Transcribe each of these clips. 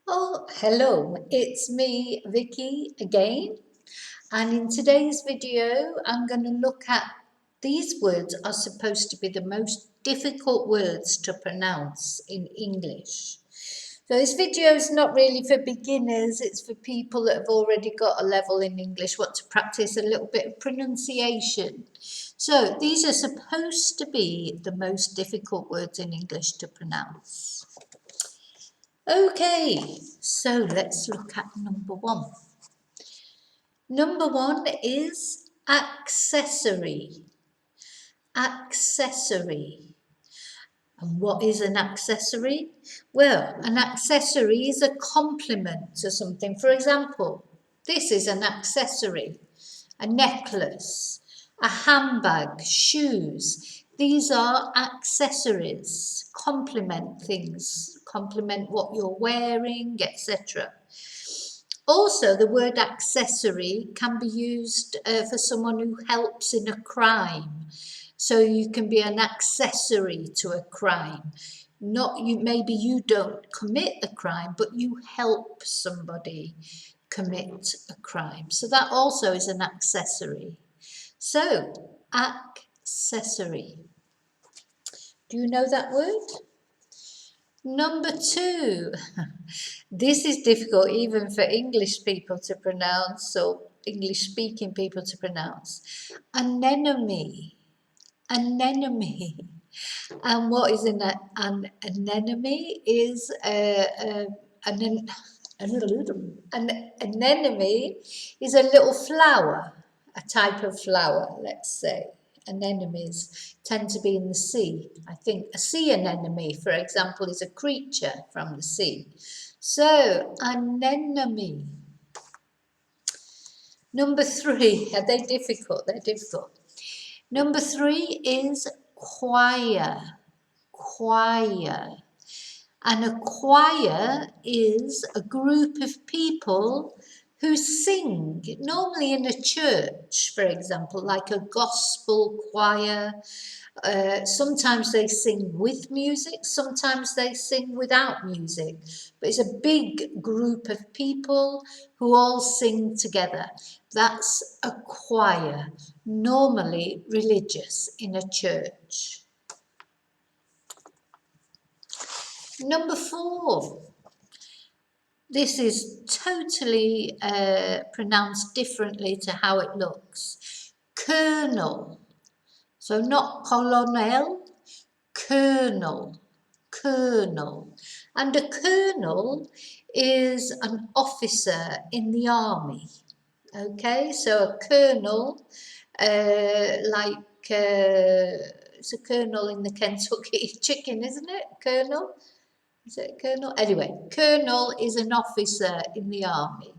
Oh, hello, it's me, Vicki, again. And in today's video, I'm going to look at these words are supposed to be the most difficult words to pronounce in English. So this video is not really for beginners, it's for people that have already got a level in English, want to practice a little bit of pronunciation. So these are supposed to be the most difficult words in English to pronounce. Okay, so let's look at number one. Number one is accessory. Accessory. And what is an accessory? Well, an accessory is a complement to something. For example, this is an accessory. A necklace, a handbag, shoes. These are accessories, complement things, complement what you're wearing, etc. Also, the word accessory can be used for someone who helps in a crime. So you can be an accessory to a crime. Not you, maybe you don't commit the crime, but you help somebody commit a crime. So that also is an accessory. So, accessory. Do you know that word? Number two. This is difficult even for English people to pronounce, or English speaking people to pronounce. Anemone. Anemone. And what is an anemone is an anemone is a little flower, a type of flower, let's say. Anemones tend to be in the sea. I think a sea anemone, for example, is a creature from the sea. So, anemone. Number three, are they difficult? They're difficult. Number three is choir. Choir. And a choir is a group of people who sing, normally in a church, for example, like a gospel choir. Sometimes they sing with music, sometimes they sing without music. But it's a big group of people who all sing together. That's a choir, normally religious in a church. Number four. This is totally pronounced differently to how it looks. Colonel. So not colonel, colonel, colonel. And a colonel is an officer in the army. Okay, so a colonel, it's a colonel in the Kentucky chicken, isn't it? Colonel? Is it a colonel? Anyway, colonel is an officer in the army.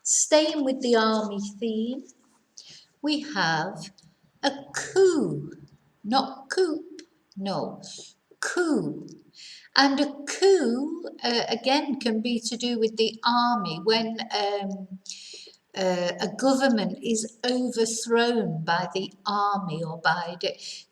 Staying with the army theme, we have a coup, not coop, no, coup. And a coup, again, can be to do with the army when a government is overthrown by the army or by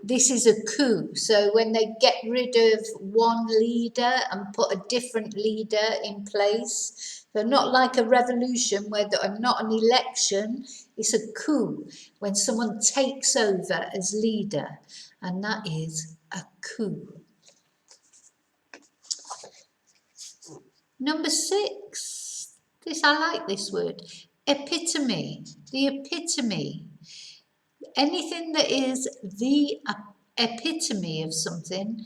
this is a coup. So when they get rid of one leader and put a different leader in place, so not like a revolution where not an election, it's a coup when someone takes over as leader, and that is a coup. Number six, I like this word. Epitome, the epitome. Anything that is the epitome of something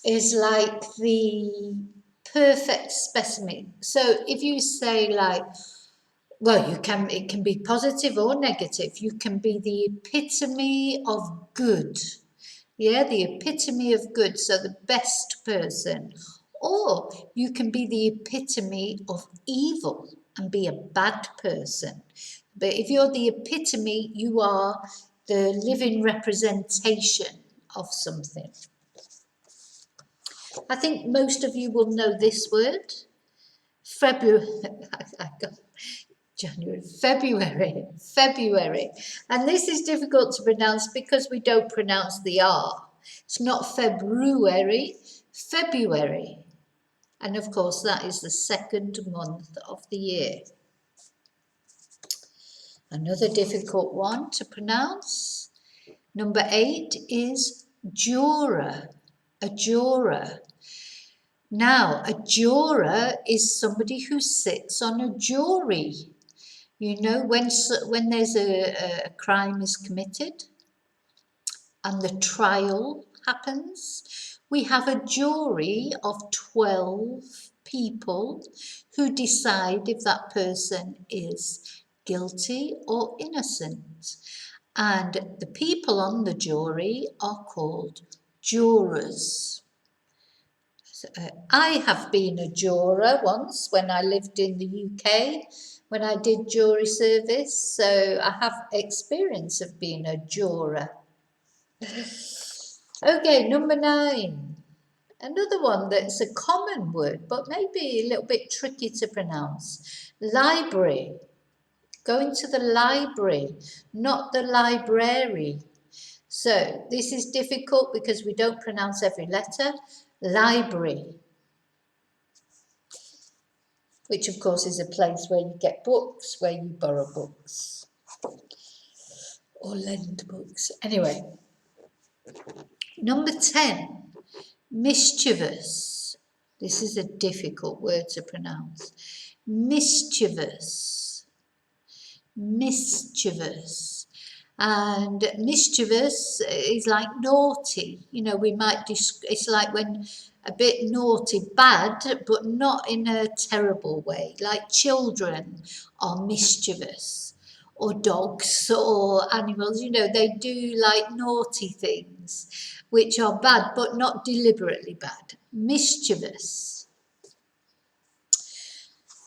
is like the perfect specimen. So if you say like, well, it can be positive or negative. You can be the epitome of good. Yeah, the epitome of good, so the best person. Or you can be the epitome of evil and be a bad person. But if you're the epitome, you are the living representation of something. I think most of you will know this word. February. February. And this is difficult to pronounce because we don't pronounce the R. It's not February, February. And of course, that is the second month of the year. Another difficult one to pronounce. Number 8 is juror. A juror. Now, a juror is somebody who sits on a jury. You know, when there's a crime is committed and the trial happens, we have a jury of 12 people who decide if that person is guilty or innocent. And the people on the jury are called jurors. I have been a juror once when I lived in the UK, when I did jury service, so I have experience of being a juror. Okay, number 9. Another one that's a common word, but maybe a little bit tricky to pronounce. Library. Going to the library, not the library. So this is difficult because we don't pronounce every letter. Library. Which of course is a place where you get books, where you borrow books. Or lend books. Anyway. Number 10. Mischievous. This is a difficult word to pronounce. Mischievous. Mischievous. And mischievous is like naughty. You know, we might, it's like when a bit naughty, bad, but not in a terrible way. Like children are mischievous, or dogs or animals, you know, they do like naughty things, which are bad, but not deliberately bad. Mischievous.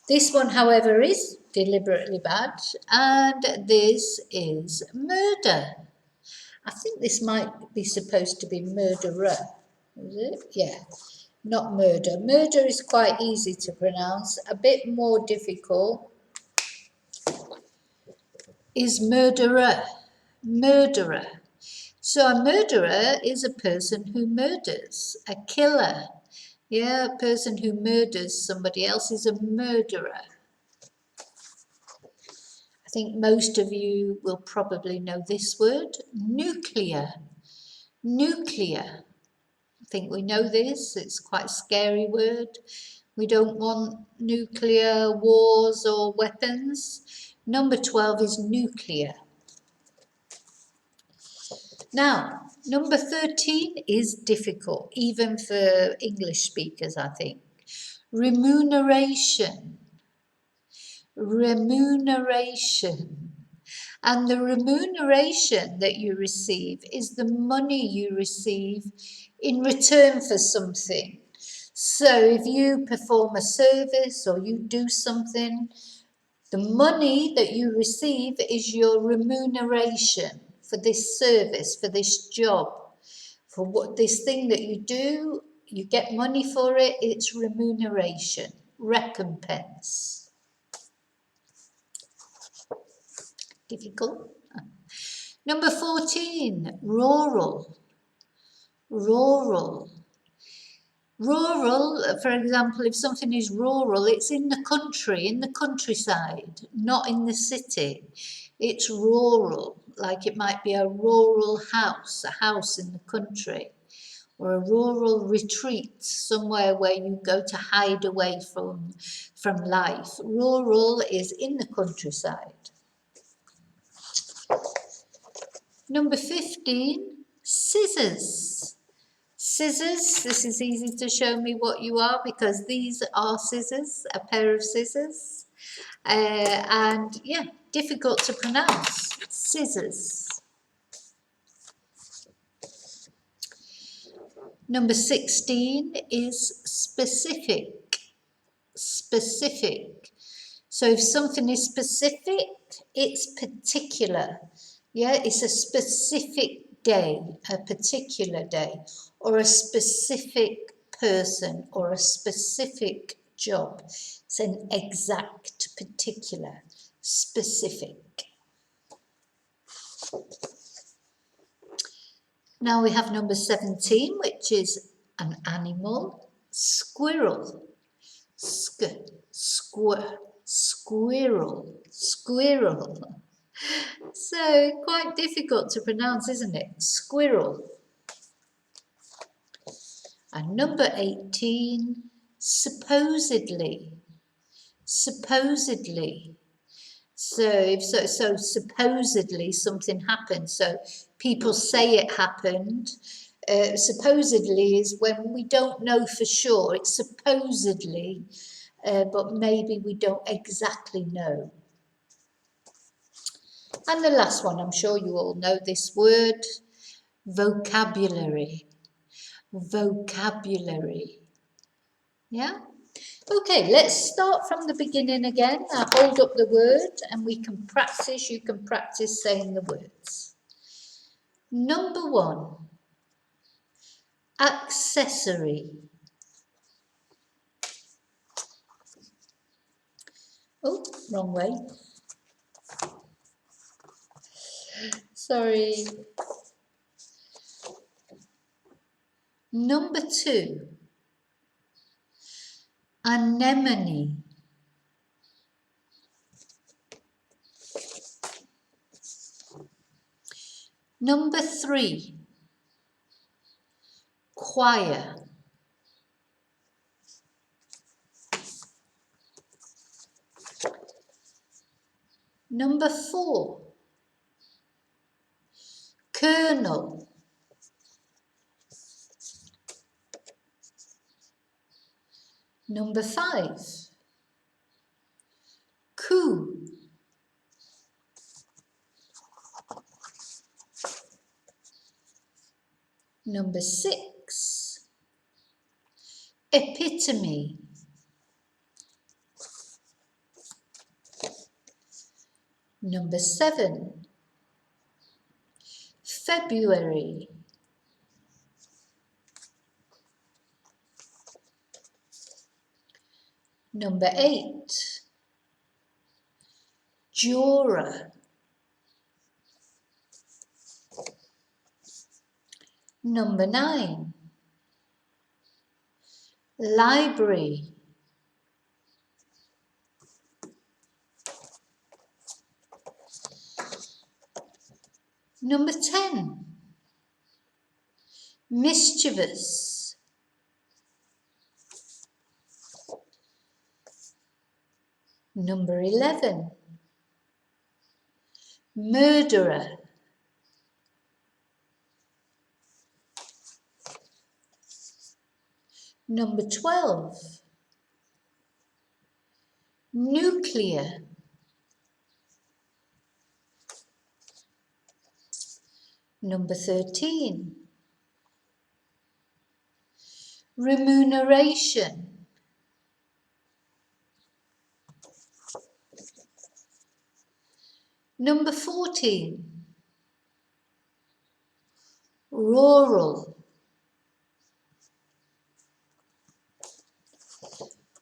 This one, however, is deliberately bad, and this is murder. I think this might be supposed to be murderer. Is it? Yeah, not murder. Murder is quite easy to pronounce. A bit more difficult is murderer. Murderer. So a murderer is a person who murders, a killer. Yeah, a person who murders somebody else is a murderer. I think most of you will probably know this word, nuclear. Nuclear. I think we know this, it's quite a scary word. We don't want nuclear wars or weapons. Number 12 is nuclear. Now, number 13 is difficult, even for English speakers, I think. Remuneration. Remuneration. And the remuneration that you receive is the money you receive in return for something. So if you perform a service or you do something, the money that you receive is your remuneration for this service, for this job, for what this thing that you do, you get money for it, it's remuneration, recompense. Difficult. Number 14, rural. Rural. Rural, for example, if something is rural, it's in the country, in the countryside, not in the city. It's rural, like it might be a rural house, a house in the country, or a rural retreat, somewhere where you go to hide away from life. Rural is in the countryside. Number 15, scissors. Scissors, this is easy to show me what you are because these are scissors, a pair of scissors. And yeah, difficult to pronounce, scissors. Number 16 is specific. Specific. So if something is specific, it's particular. Yeah, it's a specific day, a particular day, or a specific person, or a specific job. It's an exact, particular, specific. Now we have number 17, which is an animal, squirrel. Squirrel, squirrel. So quite difficult to pronounce, isn't it? Squirrel. And number 18, supposedly. Supposedly. So supposedly something happened. So people say it happened. Supposedly is when we don't know for sure. It's supposedly, but maybe we don't exactly know. And the last one, I'm sure you all know this word, vocabulary. Vocabulary. Yeah? Okay, let's start from the beginning again. I'll hold up the word and we can practice. You can practice saying the words. Number 1, accessory. Oh, wrong way. Sorry. Number 2, anemone. Number 3, choir. Number 4, kernel. Number 5, coup. Number 6, epitome. Number 7, February. Number 8, juror. Number 9, library. Number 10, mischievous. Number 11, murderer. Number 12, nuclear. Number 13, remuneration. Number 14, rural.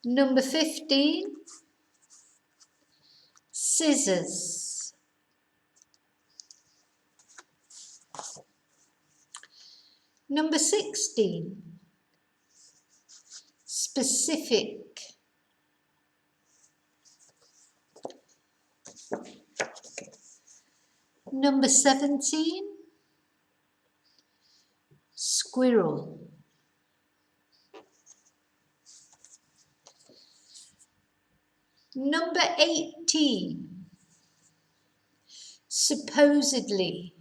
Number 15, scissors. Number 16, specific. Number 17, squirrel. Number 18, supposedly.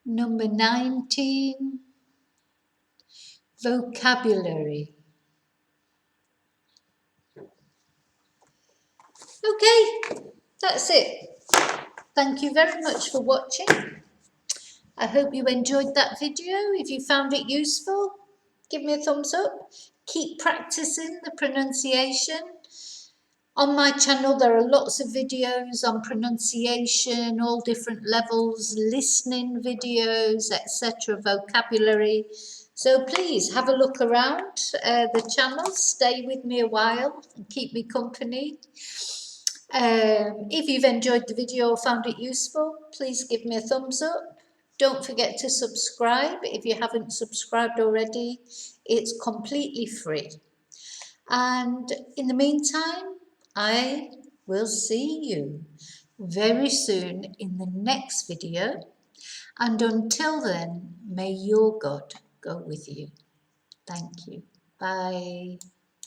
Number 19, vocabulary. Okay, that's it. Thank you very much for watching. I hope you enjoyed that video. If you found it useful, give me a thumbs up. Keep practicing the pronunciation. On my channel, there are lots of videos on pronunciation, all different levels, listening videos, etc., vocabulary. So please have a look around the channel. Stay with me a while and keep me company. If you've enjoyed the video or found it useful, please give me a thumbs up. Don't forget to subscribe if you haven't subscribed already. It's completely free. And in the meantime, I will see you very soon in the next video. And until then, may your God go with you. Thank you. Bye.